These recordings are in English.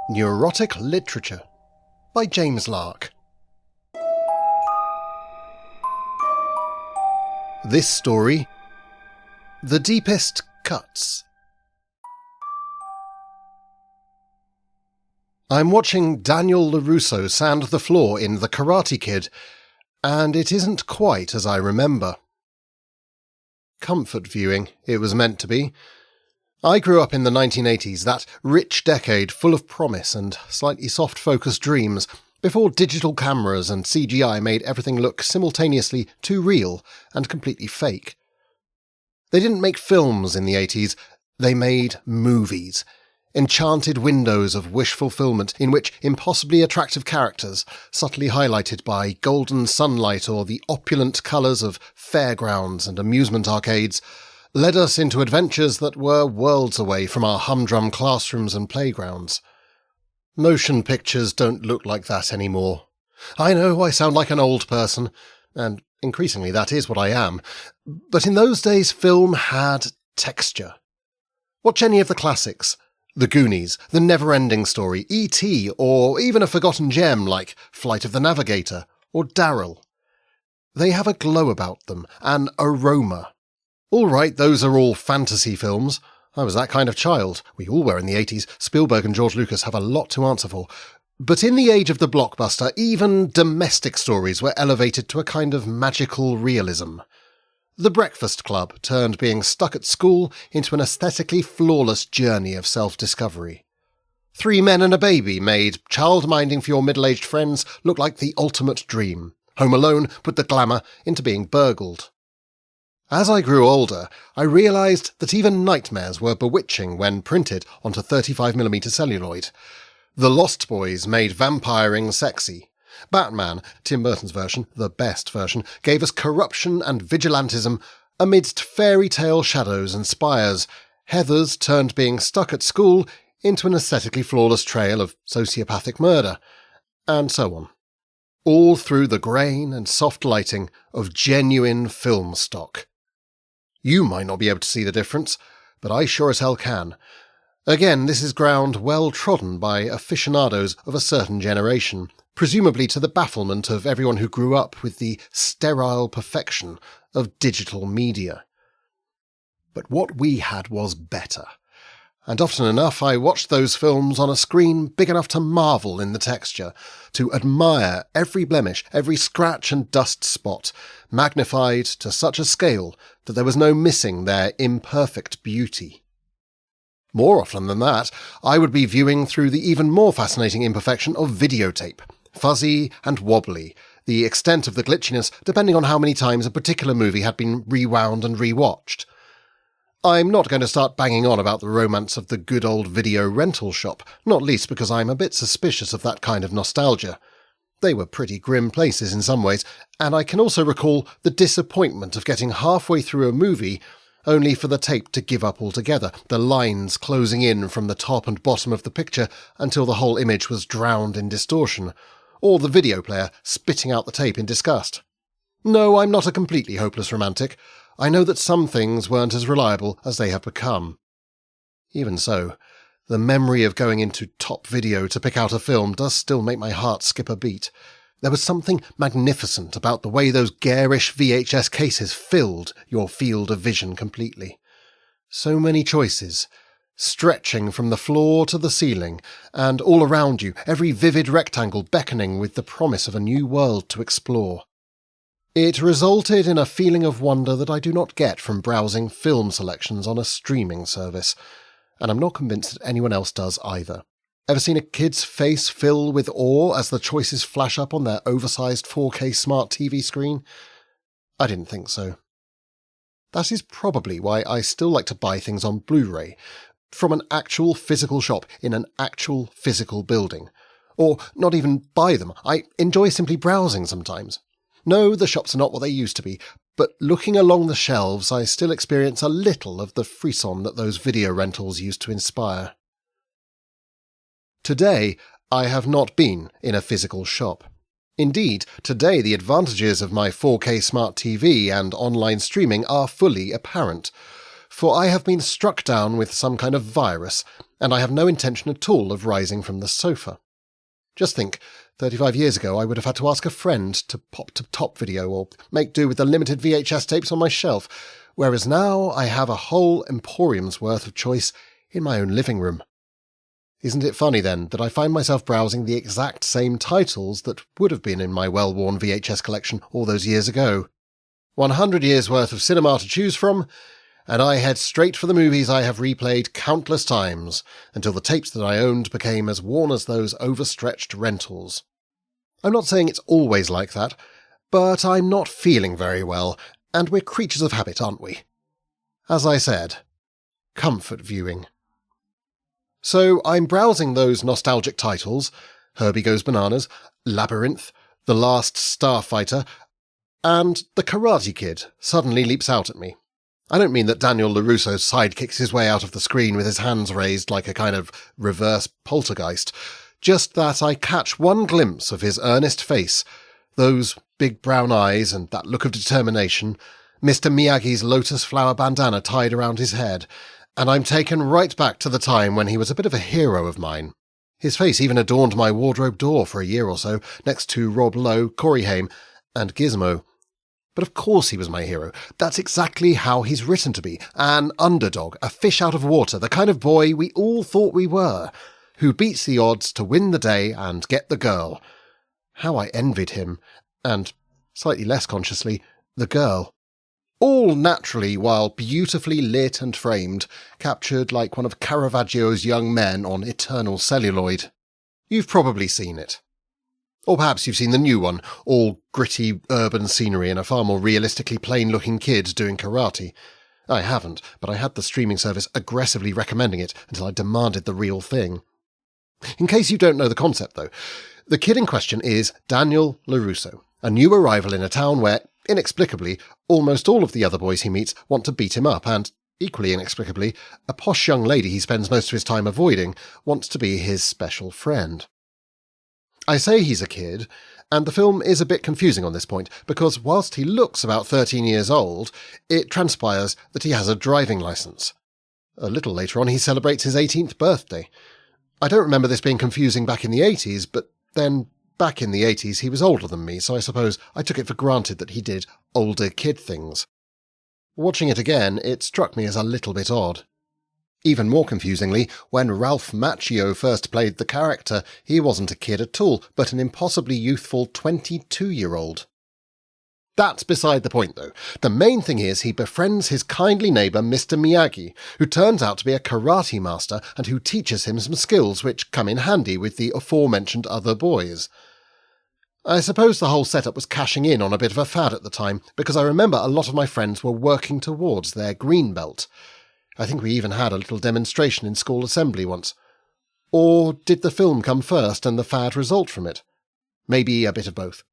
Neurotic Literature by James Lark. This story, The Deepest Cuts. I'm watching Daniel LaRusso sand the floor in The Karate Kid, and it isn't quite as I remember. Comfort viewing, it was meant to be. I grew up in the 1980s, that rich decade full of promise and slightly soft-focused dreams, before digital cameras and CGI made everything look simultaneously too real and completely fake. They didn't make films in the 80s, they made movies. Enchanted windows of wish-fulfilment in which impossibly attractive characters, subtly highlighted by golden sunlight or the opulent colours of fairgrounds and amusement arcades, led us into adventures that were worlds away from our humdrum classrooms and playgrounds. Motion pictures don't look like that anymore. I know I sound like an old person, and increasingly that is what I am, but in those days film had texture. Watch any of the classics. The Goonies, The Never-Ending Story, E.T., or even a forgotten gem like Flight of the Navigator or Daryl. They have a glow about them, an aroma. All right, those are all fantasy films. I was that kind of child. We all were in the 80s. Spielberg and George Lucas have a lot to answer for. But in the age of the blockbuster, even domestic stories were elevated to a kind of magical realism. The Breakfast Club turned being stuck at school into an aesthetically flawless journey of self-discovery. Three Men and a Baby made child-minding for your middle-aged friends look like the ultimate dream. Home Alone put the glamour into being burgled. As I grew older, I realised that even nightmares were bewitching when printed onto 35mm celluloid. The Lost Boys made vampiring sexy. Batman, Tim Burton's version, the best version, gave us corruption and vigilantism amidst fairy tale shadows and spires. Heathers turned being stuck at school into an aesthetically flawless trail of sociopathic murder, and so on. All through the grain and soft lighting of genuine film stock. You might not be able to see the difference, but I sure as hell can. Again, this is ground well trodden by aficionados of a certain generation, presumably to the bafflement of everyone who grew up with the sterile perfection of digital media. But what we had was better. And often enough I watched those films on a screen big enough to marvel in the texture, to admire every blemish, every scratch and dust spot, magnified to such a scale that there was no missing their imperfect beauty. More often than that, I would be viewing through the even more fascinating imperfection of videotape, fuzzy and wobbly, the extent of the glitchiness depending on how many times a particular movie had been rewound and rewatched. I'm not going to start banging on about the romance of the good old video rental shop, not least because I'm a bit suspicious of that kind of nostalgia. They were pretty grim places in some ways, and I can also recall the disappointment of getting halfway through a movie only for the tape to give up altogether, the lines closing in from the top and bottom of the picture until the whole image was drowned in distortion, or the video player spitting out the tape in disgust. No, I'm not a completely hopeless romantic. I know that some things weren't as reliable as they have become. Even so, the memory of going into Top Video to pick out a film does still make my heart skip a beat. There was something magnificent about the way those garish VHS cases filled your field of vision completely. So many choices, stretching from the floor to the ceiling, and all around you, every vivid rectangle beckoning with the promise of a new world to explore. It resulted in a feeling of wonder that I do not get from browsing film selections on a streaming service, and I'm not convinced that anyone else does either. Ever seen a kid's face fill with awe as the choices flash up on their oversized 4K smart TV screen? I didn't think so. That is probably why I still like to buy things on Blu-ray, from an actual physical shop in an actual physical building. Or not even buy them. I enjoy simply browsing sometimes. No, the shops are not what they used to be, but looking along the shelves I still experience a little of the frisson that those video rentals used to inspire. Today, I have not been in a physical shop. Indeed, today the advantages of my 4K smart TV and online streaming are fully apparent. for I have been struck down with some kind of virus, and I have no intention at all of rising from the sofa. Just think, 35 years ago I would have had to ask a friend to pop to top video or make do with the limited VHS tapes on my shelf, whereas now I have a whole emporium's worth of choice in my own living room. Isn't it funny, then, that I find myself browsing the exact same titles that would have been in my well-worn VHS collection all those years ago? 100 years' worth of cinema to choose from, and I head straight for the movies I have replayed countless times, until the tapes that I owned became as worn as those overstretched rentals. I'm not saying it's always like that, but I'm not feeling very well, and we're creatures of habit, aren't we? As I said, comfort viewing. So I'm browsing those nostalgic titles, Herbie Goes Bananas, Labyrinth, The Last Starfighter, and The Karate Kid suddenly leaps out at me. I don't mean that Daniel LaRusso sidekicks his way out of the screen with his hands raised like a kind of reverse poltergeist, just that I catch one glimpse of his earnest face, those big brown eyes and that look of determination, Mr. Miyagi's lotus flower bandana tied around his head, and I'm taken right back to the time when he was a bit of a hero of mine. His face even adorned my wardrobe door for a year or so, next to Rob Lowe, Corey Haim, and Gizmo. But of course he was my hero. That's exactly how he's written to be. An underdog, a fish out of water, the kind of boy we all thought we were, who beats the odds to win the day and get the girl. How I envied him, and, slightly less consciously, the girl. All naturally, while beautifully lit and framed, captured like one of Caravaggio's young men on eternal celluloid. You've probably seen it. Or perhaps you've seen the new one, all gritty urban scenery and a far more realistically plain-looking kid doing karate. I haven't, but I had the streaming service aggressively recommending it until I demanded the real thing. In case you don't know the concept, though, the kid in question is Daniel LaRusso, a new arrival in a town where, inexplicably, almost all of the other boys he meets want to beat him up, and, equally inexplicably, a posh young lady he spends most of his time avoiding wants to be his special friend. I say he's a kid, and the film is a bit confusing on this point, because whilst he looks about 13 years old, it transpires that he has a driving licence. A little later on he celebrates his 18th birthday. I don't remember this being confusing back in the 80s, but then back in the 80s he was older than me, so I suppose I took it for granted that he did older kid things. Watching it again, it struck me as a little bit odd. Even more confusingly, when Ralph Macchio first played the character, he wasn't a kid at all, but an impossibly youthful 22-year-old. That's beside the point, though. The main thing is he befriends his kindly neighbour Mr. Miyagi, who turns out to be a karate master and who teaches him some skills which come in handy with the aforementioned other boys. I suppose the whole setup was cashing in on a bit of a fad at the time, because I remember a lot of my friends were working towards their green belt. I think we even had a little demonstration in school assembly once. Or did the film come first and the fad result from it? Maybe a bit of both.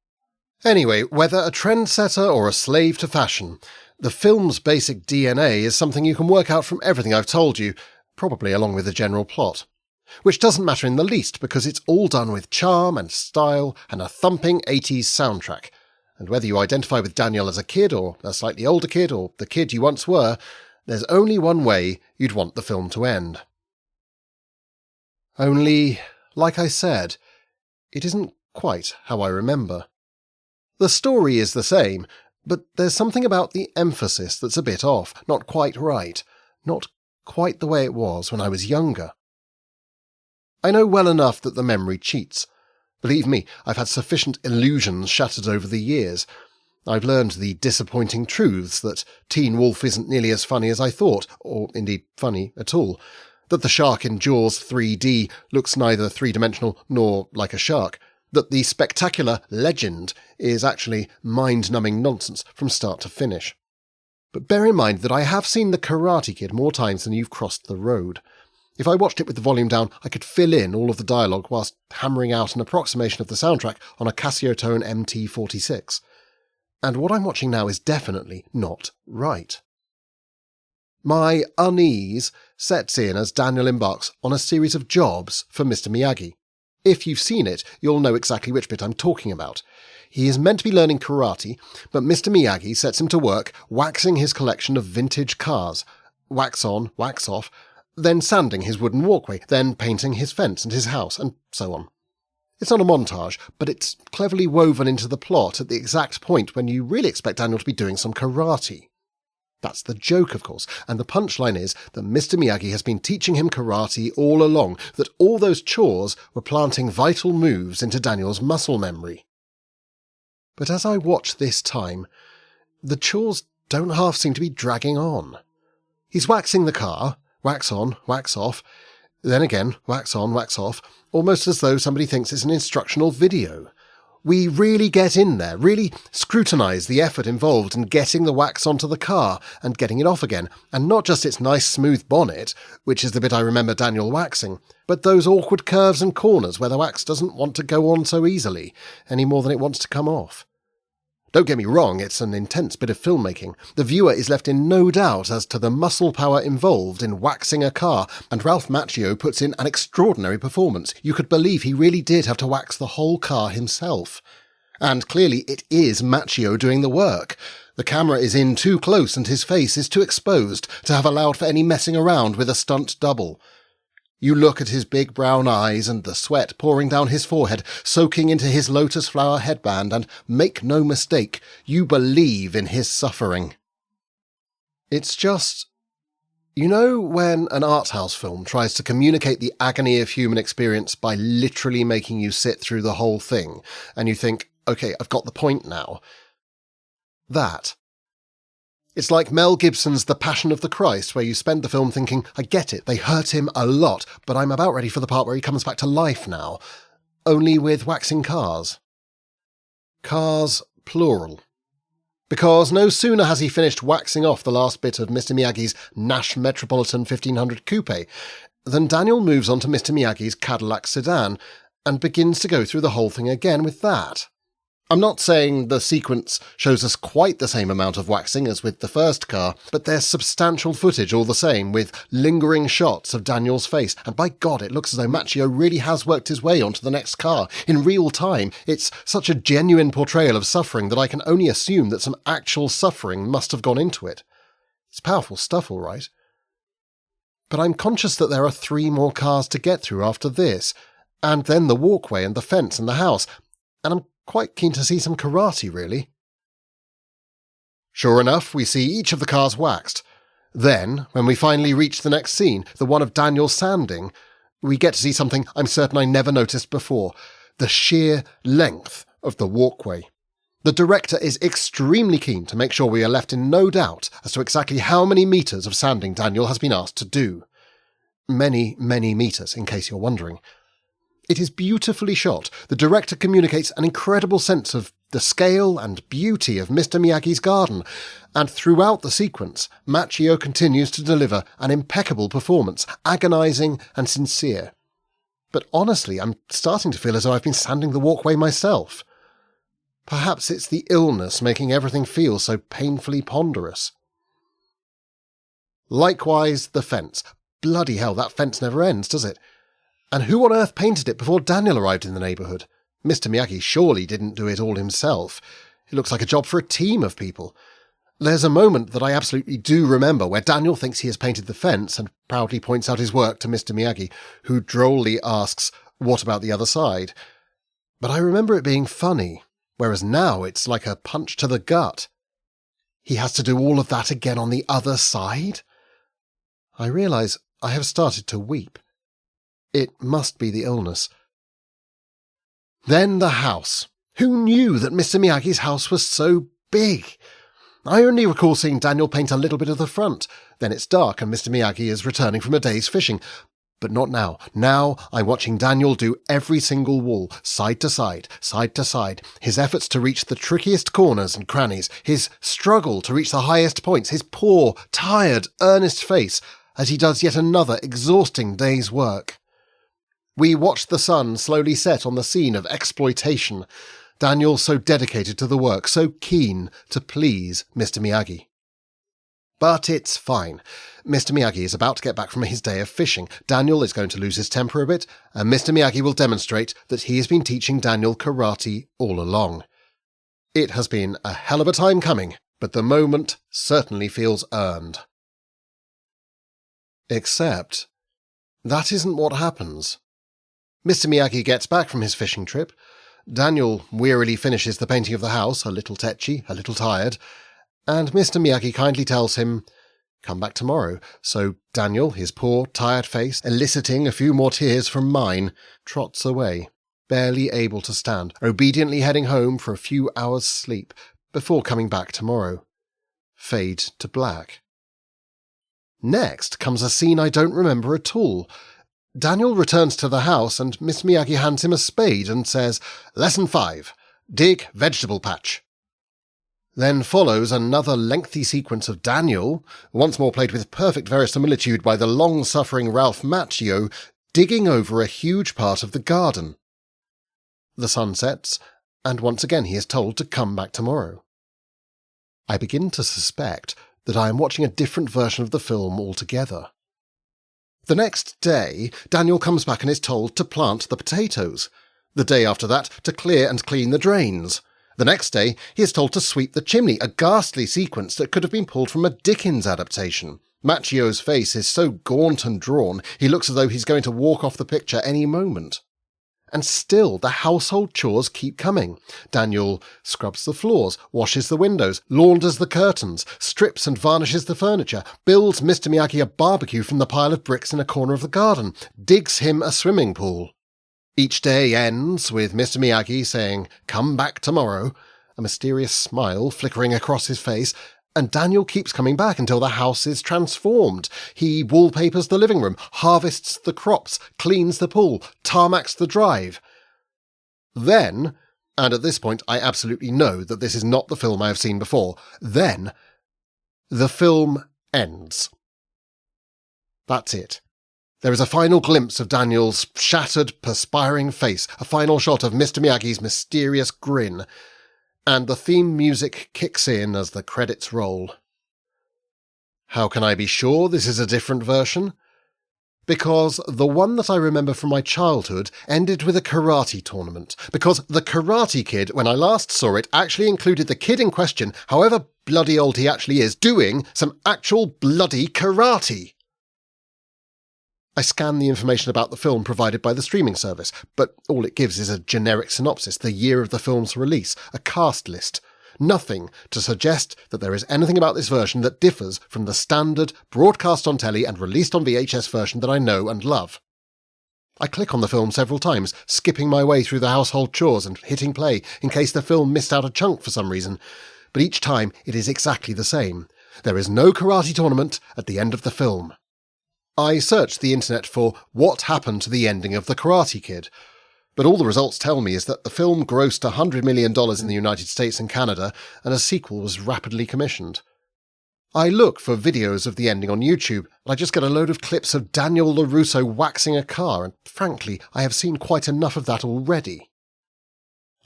Anyway, whether a trendsetter or a slave to fashion, the film's basic DNA is something you can work out from everything I've told you, probably along with the general plot. Which doesn't matter in the least, because it's all done with charm and style and a thumping 80s soundtrack. And whether you identify with Daniel as a kid, or a slightly older kid, or the kid you once were, there's only one way you'd want the film to end. Only, like I said, it isn't quite how I remember. The story is the same, but there's something about the emphasis that's a bit off, not quite right, not quite the way it was when I was younger. I know well enough that the memory cheats. Believe me, I've had sufficient illusions shattered over the years. I've learned the disappointing truths that Teen Wolf isn't nearly as funny as I thought, or indeed funny at all, that the shark in Jaws 3D looks neither three-dimensional nor like a shark, that the spectacular legend is actually mind-numbing nonsense from start to finish. But bear in mind that I have seen The Karate Kid more times than you've crossed the road. If I watched it with the volume down, I could fill in all of the dialogue whilst hammering out an approximation of the soundtrack on a Casio-tone MT46. And what I'm watching now is definitely not right. My unease sets in as Daniel embarks on a series of jobs for Mr. Miyagi. If you've seen it, you'll know exactly which bit I'm talking about. He is meant to be learning karate, but Mr. Miyagi sets him to work waxing his collection of vintage cars, wax on, wax off, then sanding his wooden walkway, then painting his fence and his house, and so on. It's not a montage, but it's cleverly woven into the plot at the exact point when you really expect Daniel to be doing some karate. That's the joke, of course, and the punchline is that Mr. Miyagi has been teaching him karate all along, that all those chores were planting vital moves into Daniel's muscle memory. But as I watch this time, the chores don't half seem to be dragging on. He's waxing the car, wax on, wax off, then again, wax on, wax off, almost as though somebody thinks it's an instructional video. We really get in there, really scrutinise the effort involved in getting the wax onto the car and getting it off again, and not just its nice smooth bonnet, which is the bit I remember Daniel waxing, but those awkward curves and corners where the wax doesn't want to go on so easily, any more than it wants to come off. Don't get me wrong, it's an intense bit of filmmaking. The viewer is left in no doubt as to the muscle power involved in waxing a car, and Ralph Macchio puts in an extraordinary performance. You could believe he really did have to wax the whole car himself. And clearly it is Macchio doing the work. The camera is in too close and his face is too exposed to have allowed for any messing around with a stunt double. You look at his big brown eyes and the sweat pouring down his forehead, soaking into his lotus flower headband, and make no mistake, you believe in his suffering. It's just... You know when an art house film tries to communicate the agony of human experience by literally making you sit through the whole thing, and you think, okay, I've got the point now? That. It's like Mel Gibson's The Passion of the Christ, where you spend the film thinking, I get it, they hurt him a lot, but I'm about ready for the part where he comes back to life now. Only with waxing cars. Cars, plural. Because no sooner has he finished waxing off the last bit of Mr. Miyagi's Nash Metropolitan 1500 Coupe than Daniel moves on to Mr. Miyagi's Cadillac sedan and begins to go through the whole thing again with that. I'm not saying the sequence shows us quite the same amount of waxing as with the first car, but there's substantial footage all the same, with lingering shots of Daniel's face, and by God, it looks as though Macchio really has worked his way onto the next car, in real time. It's such a genuine portrayal of suffering that I can only assume that some actual suffering must have gone into it. It's powerful stuff, all right. But I'm conscious that there are 3 more cars to get through after this, and then the walkway and the fence and the house, and I'm quite keen to see some karate, really. Sure enough, we see each of the cars waxed. Then, when we finally reach the next scene, the one of Daniel sanding, we get to see something I'm certain I never noticed before: the sheer length of the walkway. The director is extremely keen to make sure we are left in no doubt as to exactly how many metres of sanding Daniel has been asked to do. Many, many metres, in case you're wondering. It is beautifully shot. The director communicates an incredible sense of the scale and beauty of Mr. Miyagi's garden, and throughout the sequence, Macchio continues to deliver an impeccable performance, agonising and sincere. But honestly, I'm starting to feel as though I've been sanding the walkway myself. Perhaps it's the illness making everything feel so painfully ponderous. Likewise, the fence. Bloody hell, that fence never ends, does it? And who on earth painted it before Daniel arrived in the neighbourhood? Mr. Miyagi surely didn't do it all himself. It looks like a job for a team of people. There's a moment that I absolutely do remember where Daniel thinks he has painted the fence and proudly points out his work to Mr. Miyagi, who drolly asks, "What about the other side?" But I remember it being funny, whereas now it's like a punch to the gut. He has to do all of that again on the other side? I realise I have started to weep. It must be the illness. Then the house. Who knew that Mr. Miyagi's house was so big? I only recall seeing Daniel paint a little bit of the front. Then it's dark and Mr. Miyagi is returning from a day's fishing. But not now. Now I'm watching Daniel do every single wall, side to side, his efforts to reach the trickiest corners and crannies, his struggle to reach the highest points, his poor, tired, earnest face as he does yet another exhausting day's work. We watch the sun slowly set on the scene of exploitation. Daniel so dedicated to the work, so keen to please Mr. Miyagi. But it's fine. Mr. Miyagi is about to get back from his day of fishing. Daniel is going to lose his temper a bit, and Mr. Miyagi will demonstrate that he has been teaching Daniel karate all along. It has been a hell of a time coming, but the moment certainly feels earned. Except that isn't what happens. Mr. Miyagi gets back from his fishing trip. Daniel wearily finishes the painting of the house, a little tetchy, a little tired, and Mr. Miyagi kindly tells him, "Come back tomorrow." So Daniel, his poor, tired face eliciting a few more tears from mine, trots away, barely able to stand, obediently heading home for a few hours' sleep before coming back tomorrow. Fade to black. Next comes a scene I don't remember at all. Daniel returns to the house and Miss Miyagi hands him a spade and says, "Lesson 5. Dig vegetable patch." Then follows another lengthy sequence of Daniel, once more played with perfect verisimilitude by the long-suffering Ralph Macchio, digging over a huge part of the garden. The sun sets, and once again he is told to come back tomorrow. I begin to suspect that I am watching a different version of the film altogether. The next day, Daniel comes back and is told to plant the potatoes. The day after that, to clear and clean the drains. The next day, he is told to sweep the chimney, a ghastly sequence that could have been pulled from a Dickens adaptation. Macchio's face is so gaunt and drawn, he looks as though he's going to walk off the picture any moment. And still, the household chores keep coming. Daniel scrubs the floors, washes the windows, launders the curtains, strips and varnishes the furniture, builds Mr. Miyagi a barbecue from the pile of bricks in a corner of the garden, digs him a swimming pool. Each day ends with Mr. Miyagi saying, "Come back tomorrow," a mysterious smile flickering across his face, and Daniel keeps coming back until the house is transformed. He wallpapers the living room, harvests the crops, cleans the pool, tarmacs the drive. Then, and at this point I absolutely know that this is not the film I have seen before, then the film ends. That's it. There is a final glimpse of Daniel's shattered, perspiring face, a final shot of Mr. Miyagi's mysterious grin, and the theme music kicks in as the credits roll. How can I be sure this is a different version? Because the one that I remember from my childhood ended with a karate tournament. Because The Karate Kid, when I last saw it, actually included the kid in question, however bloody old he actually is, doing some actual bloody karate. I scan the information about the film provided by the streaming service, but all it gives is a generic synopsis, the year of the film's release, a cast list. Nothing to suggest that there is anything about this version that differs from the standard, broadcast on telly and released on VHS version that I know and love. I click on the film several times, skipping my way through the household chores and hitting play in case the film missed out a chunk for some reason, but each time it is exactly the same. There is no karate tournament at the end of the film. I searched the internet for what happened to the ending of The Karate Kid, but all the results tell me is that the film grossed $100 million in the United States and Canada, and a sequel was rapidly commissioned. I look for videos of the ending on YouTube, and I just get a load of clips of Daniel LaRusso waxing a car, and frankly, I have seen quite enough of that already.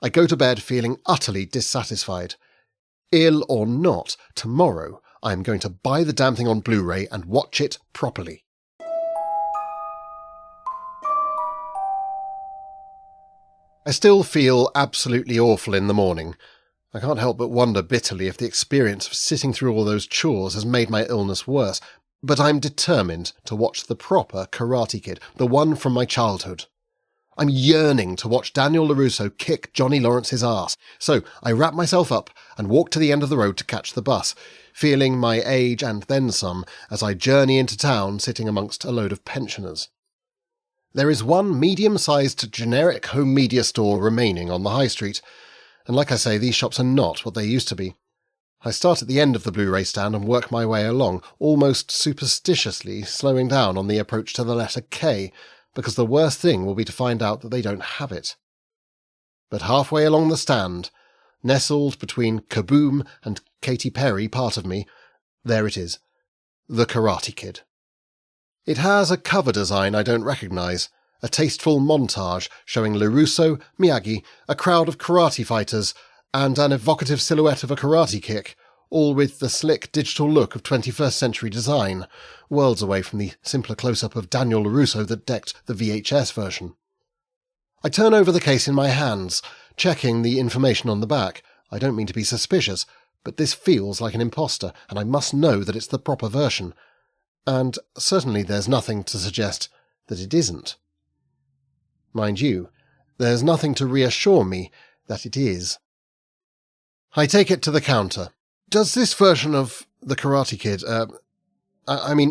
I go to bed feeling utterly dissatisfied. Ill or not, tomorrow I am going to buy the damn thing on Blu-ray and watch it properly. I still feel absolutely awful in the morning. I can't help but wonder bitterly if the experience of sitting through all those chores has made my illness worse, but I'm determined to watch the proper Karate Kid, the one from my childhood. I'm yearning to watch Daniel LaRusso kick Johnny Lawrence's ass, so I wrap myself up and walk to the end of the road to catch the bus, feeling my age and then some as I journey into town sitting amongst a load of pensioners. There is one medium-sized generic home media store remaining on the high street, and like I say, these shops are not what they used to be. I start at the end of the Blu-ray stand and work my way along, almost superstitiously slowing down on the approach to the letter K, because the worst thing will be to find out that they don't have it. But halfway along the stand, nestled between Kaboom and Katy Perry, part of me, there it is, The Karate Kid. It has a cover design I don't recognise, a tasteful montage showing LaRusso, Miyagi, a crowd of karate fighters, and an evocative silhouette of a karate kick, all with the slick digital look of 21st century design, worlds away from the simpler close-up of Daniel LaRusso that decked the VHS version. I turn over the case in my hands, checking the information on the back. I don't mean to be suspicious, but this feels like an imposter, and I must know that it's the proper version. And certainly there's nothing to suggest that it isn't. Mind you, there's nothing to reassure me that it is. I take it to the counter. Does this version of The Karate Kid,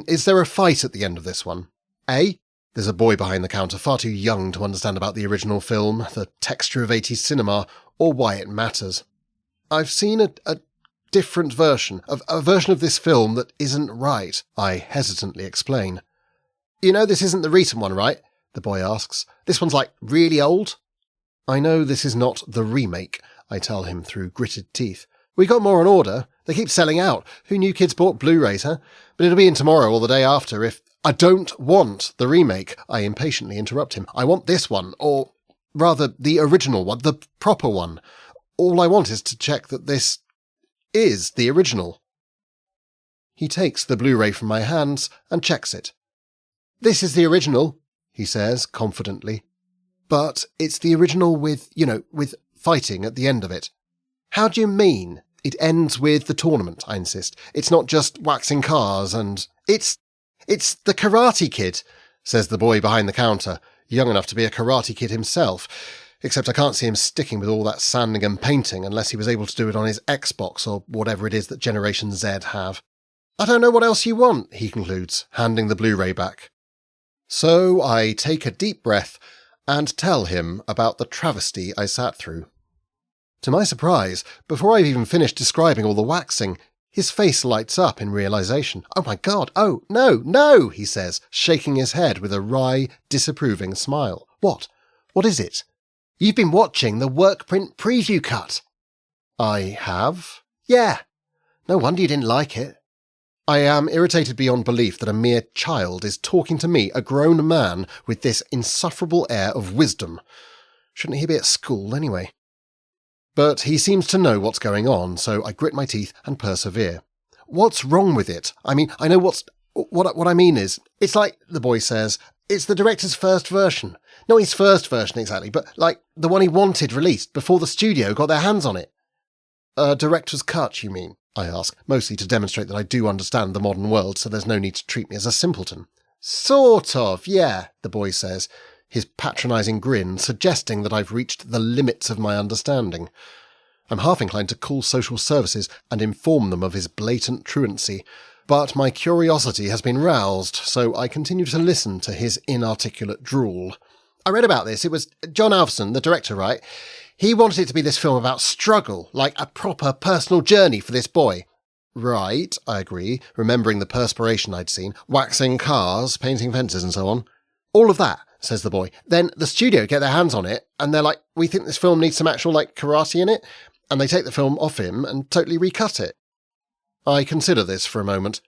is there a fight at the end of this one? There's a boy behind the counter, far too young to understand about the original film, the texture of 80s cinema, or why it matters. I've seen a different version, a version of this film that isn't right, I hesitantly explain. You know this isn't the recent one, right? The boy asks. This one's like really old? I know this is not the remake, I tell him through gritted teeth. We got more on order. They keep selling out. Who knew kids bought Blu-rays, huh? But it'll be in tomorrow or the day after if... I don't want the remake, I impatiently interrupt him. I want this one, or rather the original one, the proper one. All I want is to check that this is the original. He takes the Blu-ray from my hands and checks it. This is the original, he says confidently. But it's the original with fighting at the end of it. How do you mean? It ends with the tournament, I insist. It's not just waxing cars and... It's the Karate Kid, says the boy behind the counter, young enough to be a Karate Kid himself, except I can't see him sticking with all that sanding and painting unless he was able to do it on his Xbox or whatever it is that Generation Z have. I don't know what else you want, he concludes, handing the Blu-ray back. So I take a deep breath and tell him about the travesty I sat through. To my surprise, before I've even finished describing all the waxing, his face lights up in realization. Oh my God, oh, no, he says, shaking his head with a wry, disapproving smile. What? What is it? You've been watching the work print preview cut. I have? Yeah. No wonder you didn't like it. I am irritated beyond belief that a mere child is talking to me, a grown man, with this insufferable air of wisdom. Shouldn't he be at school anyway? But he seems to know what's going on, so I grit my teeth and persevere. What's wrong with it? I mean, I know what I mean is, it's like, the boy says, it's the director's first version. Not his first version exactly, but like the one he wanted released before the studio got their hands on it. A director's cut, you mean? I ask, mostly to demonstrate that I do understand the modern world, so there's no need to treat me as a simpleton. Sort of, yeah, the boy says, his patronising grin suggesting that I've reached the limits of my understanding. I'm half inclined to call social services and inform them of his blatant truancy, but my curiosity has been roused, so I continue to listen to his inarticulate drool. I read about this. It was John Alverson, the director, right? He wanted it to be this film about struggle, like a proper personal journey for this boy. Right, I agree, remembering the perspiration I'd seen, waxing cars, painting fences and so on. All of that, says the boy. Then the studio get their hands on it, and they're like, we think this film needs some actual, karate in it, and they take the film off him and totally recut it. I consider this for a moment.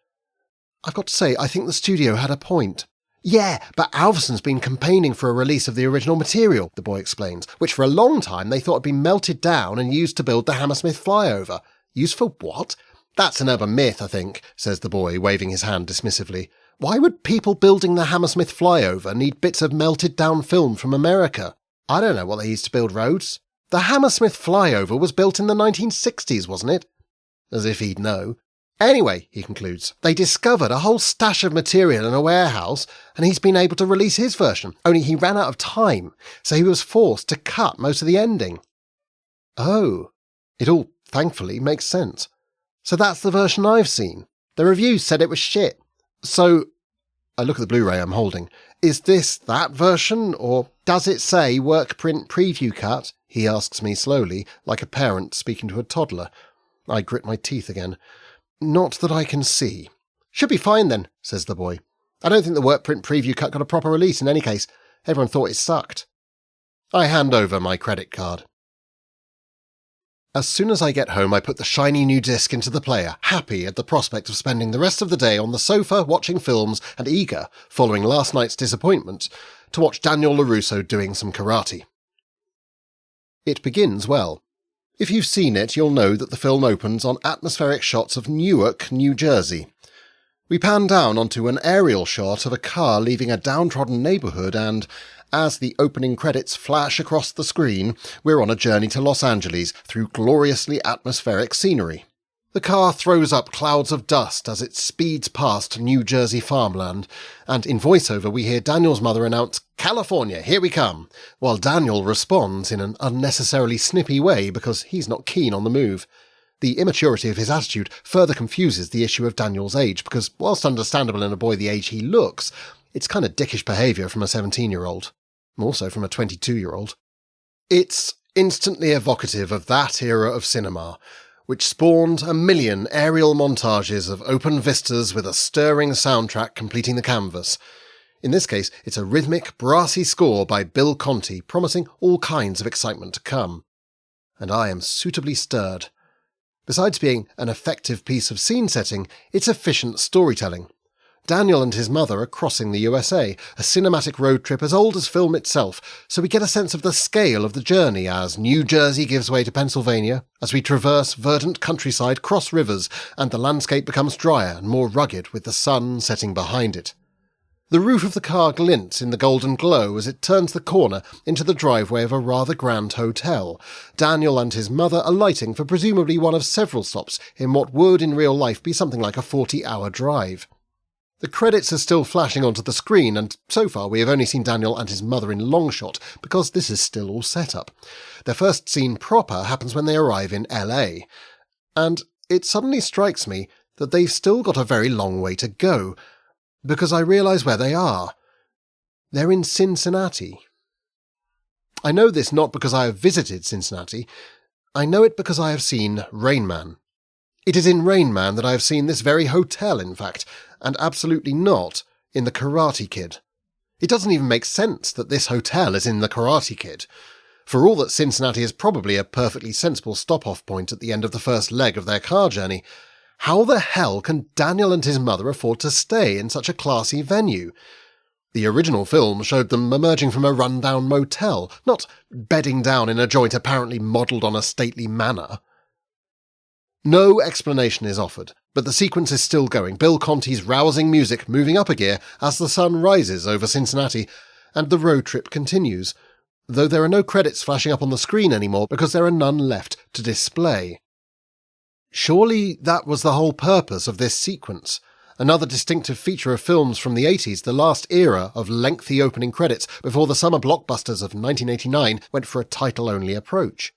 I've got to say, I think the studio had a point. Yeah, but Alverson's been campaigning for a release of the original material, the boy explains, which for a long time they thought had been melted down and used to build the Hammersmith flyover. Used for what? That's an urban myth, I think, says the boy, waving his hand dismissively. Why would people building the Hammersmith flyover need bits of melted down film from America? I don't know what they used to build roads. The Hammersmith flyover was built in the 1960s, wasn't it? As if he'd know. Anyway, he concludes, they discovered a whole stash of material in a warehouse, and he's been able to release his version, only he ran out of time, so he was forced to cut most of the ending. Oh, it all, thankfully, makes sense. So that's the version I've seen. The reviews said it was shit. So, I look at the Blu-ray I'm holding. Is this that version, or does it say work print preview cut? He asks me slowly, like a parent speaking to a toddler. I grit my teeth again. Not that I can see. Should be fine then, says the boy. I don't think the work print preview cut got a proper release in any case. Everyone thought it sucked. I hand over my credit card. As soon as I get home, I put the shiny new disc into the player, happy at the prospect of spending the rest of the day on the sofa watching films and eager, following last night's disappointment, to watch Daniel LaRusso doing some karate. It begins well. If you've seen it, you'll know that the film opens on atmospheric shots of Newark, New Jersey. We pan down onto an aerial shot of a car leaving a downtrodden neighbourhood and, as the opening credits flash across the screen, we're on a journey to Los Angeles through gloriously atmospheric scenery. The car throws up clouds of dust as it speeds past New Jersey farmland, and in voiceover we hear Daniel's mother announce, "California, here we come," while Daniel responds in an unnecessarily snippy way because he's not keen on the move. The immaturity of his attitude further confuses the issue of Daniel's age, because whilst understandable in a boy the age he looks, it's kind of dickish behaviour from a 17-year-old. Also from a 22-year-old. It's instantly evocative of that era of cinema, which spawned a million aerial montages of open vistas with a stirring soundtrack completing the canvas. In this case, it's a rhythmic, brassy score by Bill Conti, promising all kinds of excitement to come. And I am suitably stirred. Besides being an effective piece of scene setting, it's efficient storytelling. Daniel and his mother are crossing the USA, a cinematic road trip as old as film itself, so we get a sense of the scale of the journey as New Jersey gives way to Pennsylvania, as we traverse verdant countryside, cross rivers, and the landscape becomes drier and more rugged with the sun setting behind it. The roof of the car glints in the golden glow as it turns the corner into the driveway of a rather grand hotel. Daniel and his mother alighting for presumably one of several stops in what would in real life be something like a 40-hour drive. The credits are still flashing onto the screen, and so far we have only seen Daniel and his mother in long shot, because this is still all set up. Their first scene proper happens when they arrive in LA. And it suddenly strikes me that they've still got a very long way to go, because I realise where they are. They're in Cincinnati. I know this not because I have visited Cincinnati. I know it because I have seen Rain Man. It is in Rain Man that I have seen this very hotel, in fact, and absolutely not in The Karate Kid. It doesn't even make sense that this hotel is in The Karate Kid. For all that Cincinnati is probably a perfectly sensible stop-off point at the end of the first leg of their car journey, how the hell can Daniel and his mother afford to stay in such a classy venue? The original film showed them emerging from a run-down motel, not bedding down in a joint apparently modelled on a stately manor. No explanation is offered, but the sequence is still going, Bill Conti's rousing music moving up a gear as the sun rises over Cincinnati, and the road trip continues, though there are no credits flashing up on the screen anymore because there are none left to display. Surely that was the whole purpose of this sequence. Another distinctive feature of films from the 80s, the last era of lengthy opening credits before the summer blockbusters of 1989 went for a title-only approach.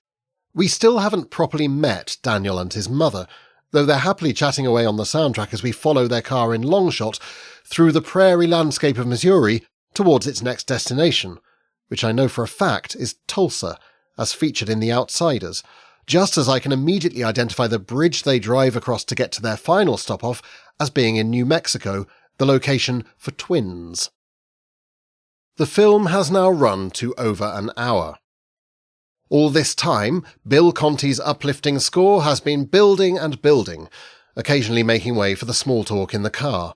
We still haven't properly met Daniel and his mother, though they're happily chatting away on the soundtrack as we follow their car in long shot through the prairie landscape of Missouri towards its next destination, which I know for a fact is Tulsa, as featured in The Outsiders, just as I can immediately identify the bridge they drive across to get to their final stop-off as being in New Mexico, the location for twins. The film has now run to over an hour. All this time, Bill Conti's uplifting score has been building and building, occasionally making way for the small talk in the car.